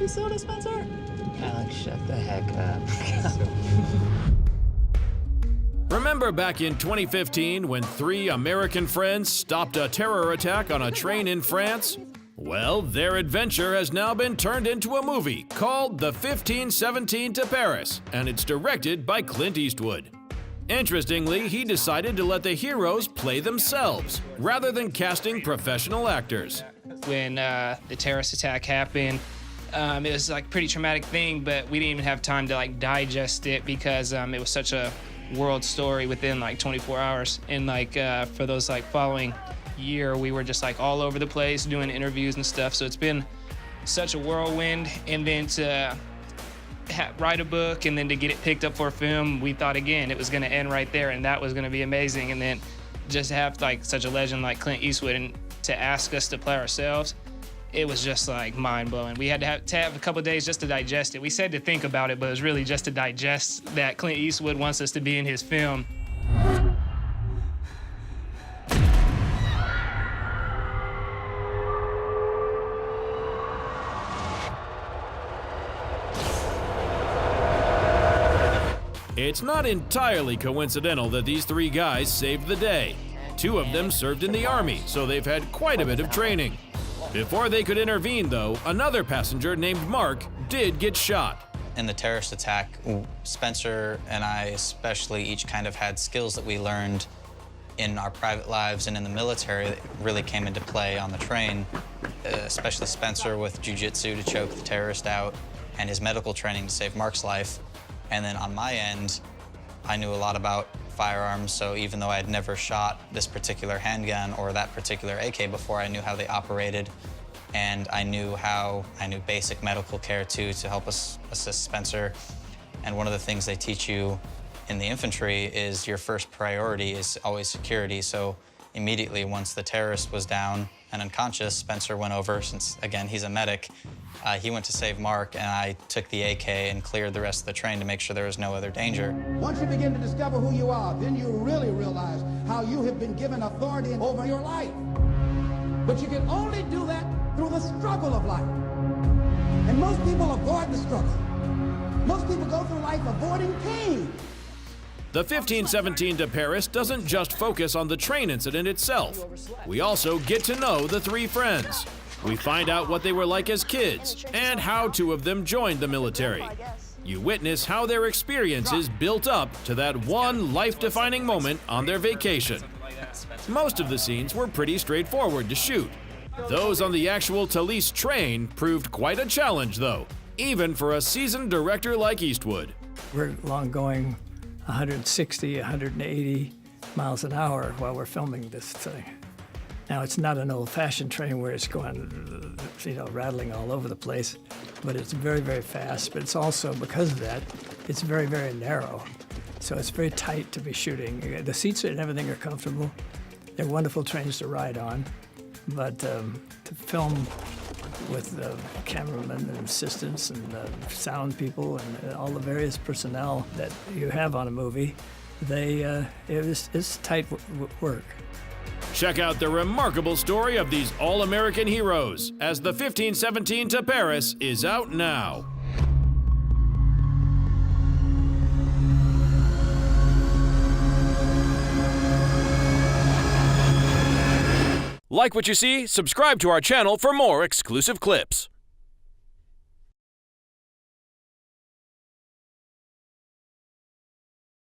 empty soda dispenser? Alex, shut the heck up. Remember back in 2015 when 3 American friends stopped a terror attack on a train in France? Well, their adventure has now been turned into a movie called The 1517 to Paris, and it's directed by Clint Eastwood. Interestingly, he decided to let the heroes play themselves, rather than casting professional actors. When the terrorist attack happened, it was like a pretty traumatic thing, but we didn't even have time to like digest it because it was such a world story within like 24 hours. And like for those like following year, we were just like all over the place doing interviews and stuff. So it's been such a whirlwind. And then to write a book and then to get it picked up for a film, we thought again it was going to end right there, and that was going to be amazing. And then just to have like such a legend like Clint Eastwood and to ask us to play ourselves, it was just like mind-blowing. We had to have a couple of days just to digest it. We said to think about it, but it was really just to digest that Clint Eastwood wants us to be in his film. It's not entirely coincidental that these 3 guys saved the day. 2 of them served in the Army, so they've had quite a bit of training. Before they could intervene, though, another passenger named Mark did get shot. In the terrorist attack, Spencer and I especially each kind of had skills that we learned in our private lives and in the military that really came into play on the train, especially Spencer with jiu-jitsu to choke the terrorist out and his medical training to save Mark's life. And then on my end, I knew a lot about firearms, so even though I had never shot this particular handgun or that particular AK before, I knew how they operated, and I knew basic medical care too to help us assist Spencer. And one of the things they teach you in the infantry is your first priority is always security. So immediately once the terrorist was down and unconscious, Spencer went over, since again he's a medic, he went to save Mark, and I took the AK and cleared the rest of the train to make sure there was no other danger. Once you begin to discover who you are, then you really realize how you have been given authority over your life. But you can only do that through the struggle of life. And most people avoid the struggle. Most people go through life avoiding pain. The 1517 to Paris doesn't just focus on the train incident itself. We also get to know the 3 friends. We find out what they were like as kids and how 2 of them joined the military. You witness how their experiences built up to that one life-defining moment on their vacation. Most of the scenes were pretty straightforward to shoot. Those on the actual Thalys train proved quite a challenge, though, even for a seasoned director like Eastwood. We're long going 160, 180 miles an hour while we're filming this thing. Now, it's not an old-fashioned train where it's going, rattling all over the place, but it's very, very fast. But it's also, because of that, it's very, very narrow. So it's very tight to be shooting. The seats and everything are comfortable. They're wonderful trains to ride on. But to film with the cameramen and assistants and sound people and all the various personnel that you have on a movie, it's tight work. Check out the remarkable story of these all-American heroes as the 1517 to Paris is out now. Like what you see? Subscribe to our channel for more exclusive clips.